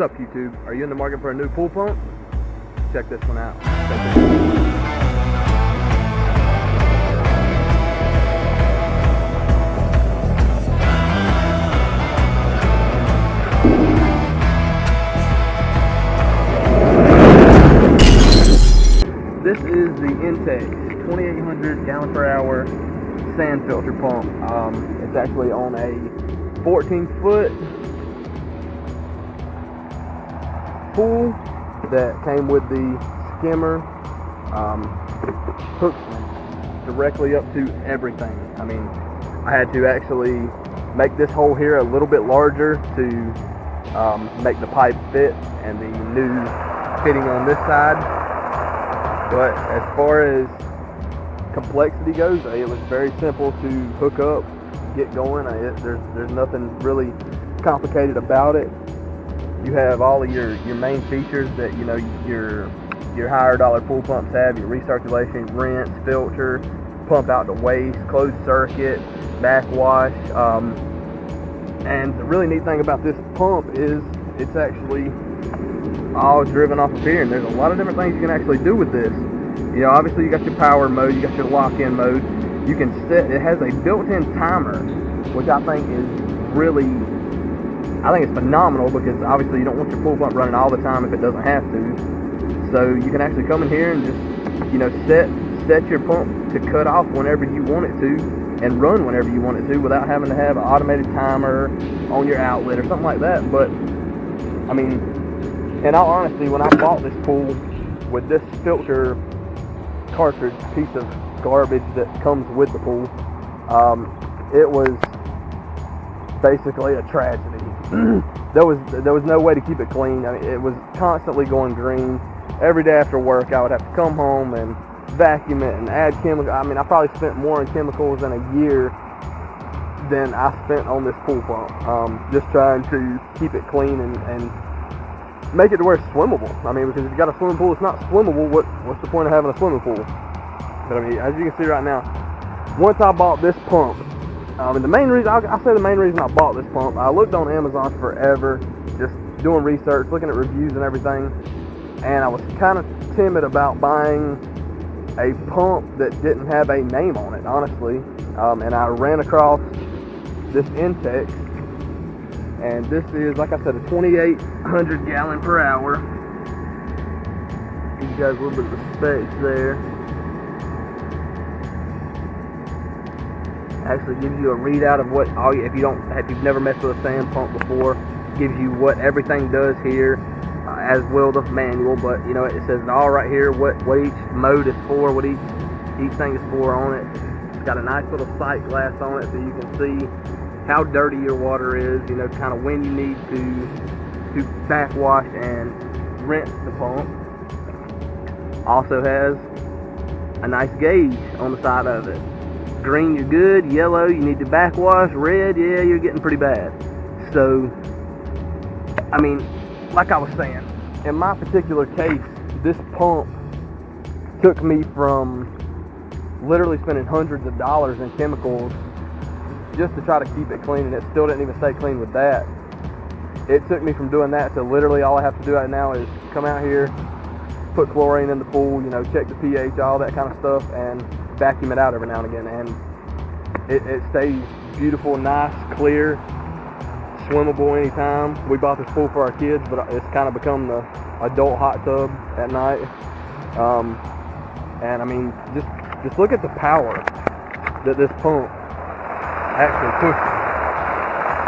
What's up, YouTube? Are you in the market for a new pool pump? Check this one out. This is the INTEX 2800 gallon per hour sand filter pump. It's actually on a 14-foot pool that came with the skimmer, hooks directly up to everything. I mean, I had to actually make this hole here a little bit larger to make the pipe fit, and the new fitting on this side. But as far as complexity goes, it was very simple to hook up, get going. There's nothing really complicated about it. You have all of your main features that your higher dollar pool pumps have: your recirculation, rinse, filter, pump out to waste, closed circuit, backwash. And the really neat thing about this pump is it's actually all driven off of here, and there's a lot of different things you can actually do with this. Obviously you got your power mode, you got your lock-in mode. You can set, it has a built-in timer, which I think it's phenomenal, because obviously you don't want your pool pump running all the time if it doesn't have to. So you can actually come in here and just set your pump to cut off whenever you want it to, and run whenever you want it to, without having to have an automated timer on your outlet or something like that. But I mean, in all honesty, when I bought this pool with this filter cartridge piece of garbage that comes with the pool, it was basically a tragedy. There was no way to keep it clean. I mean, it was constantly going green. Every day after work, I would have to come home and vacuum it and add chemicals. I mean, I probably spent more on chemicals in a year than I spent on this pool pump, just trying to keep it clean and make it to where it's swimmable. I mean, because if you got a swimming pool it's not swimmable, what's the point of having a swimming pool? But I mean, as you can see right now, once I bought this pump, and the main reason, I'll say the main reason I bought this pump, I looked on Amazon forever, just doing research, looking at reviews and everything, and I was kind of timid about buying a pump that didn't have a name on it, honestly. And I ran across this INTEX, and this is, like I said, a 2800 gallon per hour. Give you guys a little bit of the specs there. Actually gives you a readout of what if you've never messed with a sand pump before, gives you what everything does here, as will the manual. But it says it all right here, what each mode is for, what each thing is for on it. It's got a nice little sight glass on it, so you can see how dirty your water is, kind of when you need to backwash and rinse the pump. Also has a nice gauge on the side of it. Green, you're good. Yellow, you need to backwash. Red, yeah, you're getting pretty bad. So, I mean, like I was saying, in my particular case, this pump took me from literally spending hundreds of dollars in chemicals just to try to keep it clean, and it still didn't even stay clean with that. It took me from doing that to literally all I have to do right now is come out here, put chlorine in the pool, check the pH, all that kind of stuff, and vacuum it out every now and again, and it stays beautiful, nice, clear, swimmable anytime. We bought this pool for our kids, but it's kind of become the adult hot tub at night. And I mean, just look at the power that this pump actually pushes.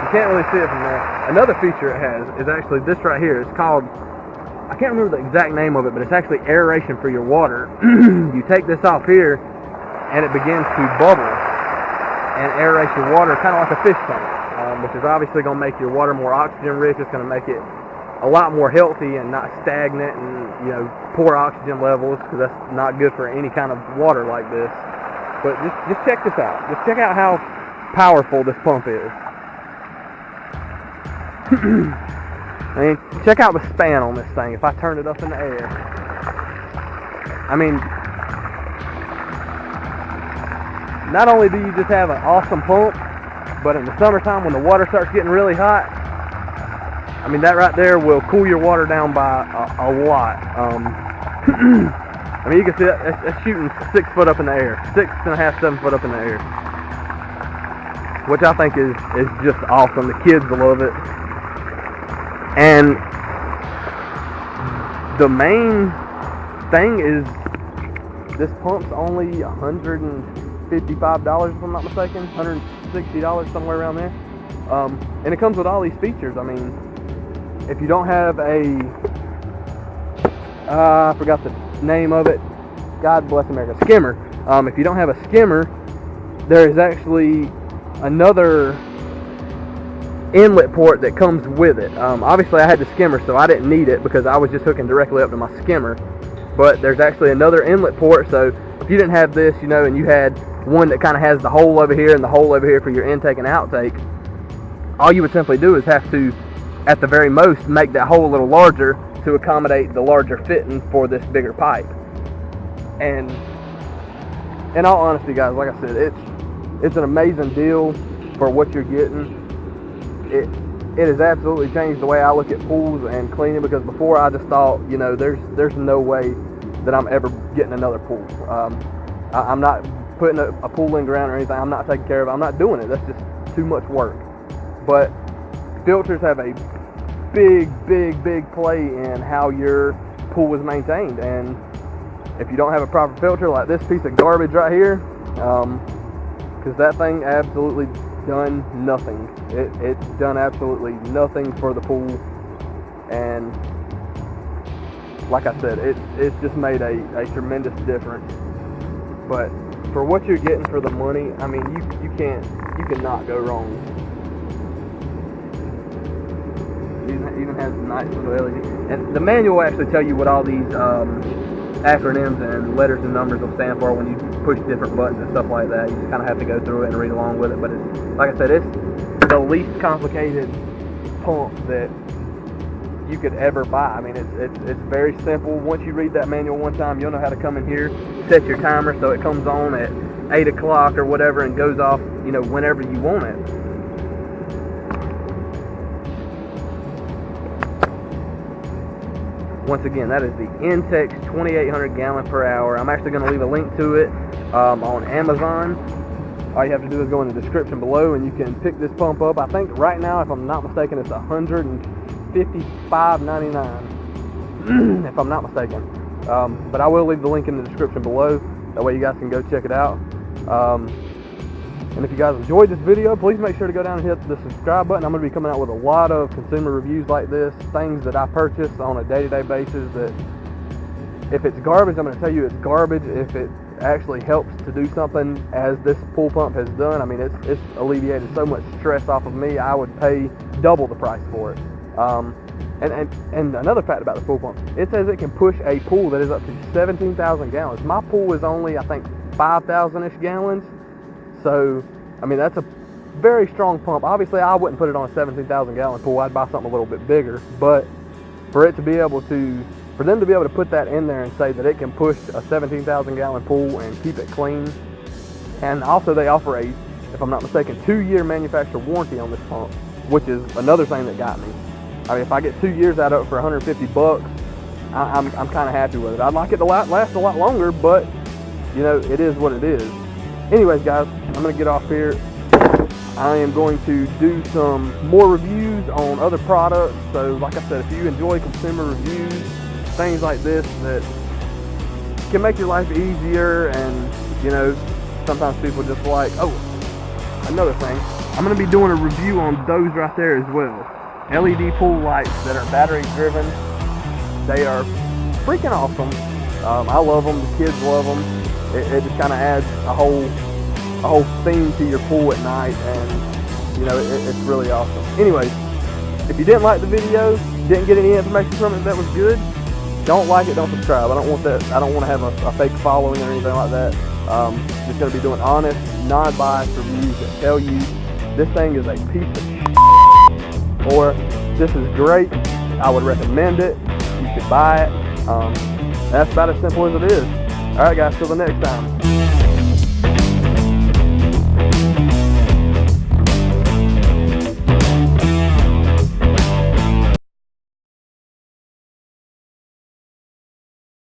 You can't really see it from there. Another feature it has is actually this right here. It's called, I can't remember the exact name of it, but it's actually aeration for your water. You take this off here, and it begins to bubble and aerate your water, kind of like a fish tank, which is obviously going to make your water more oxygen rich. It's going to make it a lot more healthy and not stagnant and poor oxygen levels, because that's not good for any kind of water like this. But just check this out. Just check out how powerful this pump is. I mean, check out the span on this thing. If I turn it up in the air, I mean, not only do you just have an awesome pump, but in the summertime when the water starts getting really hot, I mean, that right there will cool your water down by a lot. I mean, you can see it's shooting 6 foot up in the air, 6.5, 7 foot up in the air, which I think is just awesome. The kids love it. And the main thing is this pump's only $155 if I'm not mistaken, $160, somewhere around there. And it comes with all these features. I mean, if you don't have I forgot the name of it, God bless America, skimmer. If you don't have a skimmer, there is actually another inlet port that comes with it. Obviously I had the skimmer, so I didn't need it because I was just hooking directly up to my skimmer. But there's actually another inlet port, so if you didn't have this, you know, and you had one that kind of has the hole over here and the hole over here for your intake and outtake, all you would simply do is have to, at the very most, make that hole a little larger to accommodate the larger fitting for this bigger pipe. And in all honesty, guys, like I said, it's an amazing deal for what you're getting. It has absolutely changed the way I look at pools and cleaning, because before I just thought, you know, there's no way that I'm ever getting another pool. I'm not putting a pool in ground or anything. I'm not taking care of it. I'm not doing it. That's just too much work. But filters have a big play in how your pool is maintained. And if you don't have a proper filter, like this piece of garbage right here, because that thing absolutely done nothing. It's done absolutely nothing for the pool. And like I said, it's just made a tremendous difference. But for what you're getting for the money, I mean, you cannot go wrong. Even has a nice little LED, and the manual will actually tell you what all these acronyms and letters and numbers will stand for when you push different buttons and stuff like that. You just kind of have to go through it and read along with it. But it's, like I said, it's the least complicated pump that you could ever buy. I mean, it's very simple. Once you read that manual one time, you'll know how to come in here, set your timer so it comes on at 8 o'clock or whatever and goes off, you know, whenever you want it. Once again, that is the INTEX 2800 gallon per hour. I'm actually going to leave a link to it on Amazon. All you have to do is go in the description below and you can pick this pump up. I think right now, if I'm not mistaken, it's $155.99 if I'm not mistaken. But I will leave the link in the description below. That way you guys can go check it out. And if you guys enjoyed this video, please make sure to go down and hit the subscribe button. I'm going to be coming out with a lot of consumer reviews like this, things that I purchase on a day-to-day basis that if it's garbage, I'm going to tell you it's garbage. If it actually helps to do something as this pool pump has done, I mean, it's alleviated so much stress off of me, I would pay double the price for it. And another fact about the pool pump, it says it can push a pool that is up to 17,000 gallons. My pool is only, I think, 5,000-ish gallons. So, I mean, that's a very strong pump. Obviously, I wouldn't put it on a 17,000 gallon pool. I'd buy something a little bit bigger. But for them to be able to put that in there and say that it can push a 17,000 gallon pool and keep it clean. And also they offer a, if I'm not mistaken, 2-year manufacturer warranty on this pump, which is another thing that got me. I mean, if I get 2 years out of it for $150, I'm kind of happy with it. I'd like it to last a lot longer, but you know, it is what it is. Anyways, guys, I'm going to get off here. I am going to do some more reviews on other products. So, like I said, if you enjoy consumer reviews, things like this that can make your life easier, and, you know, sometimes people just like, oh, another thing, I'm going to be doing a review on those right there as well. LED pool lights that are battery driven. They are freaking awesome. I love them. The kids love them. It just kind of adds a whole theme to your pool at night, and you know, it's really awesome. Anyways, if you didn't like the video, didn't get any information from it that was good, don't like it, don't subscribe. I don't want that. I don't want to have a fake following or anything like that. Just going to be doing honest, non-biased reviews that tell you this thing is a piece of shit, or this is great, I would recommend it, you should buy it. That's about as simple as it is. Alright guys, till the next time.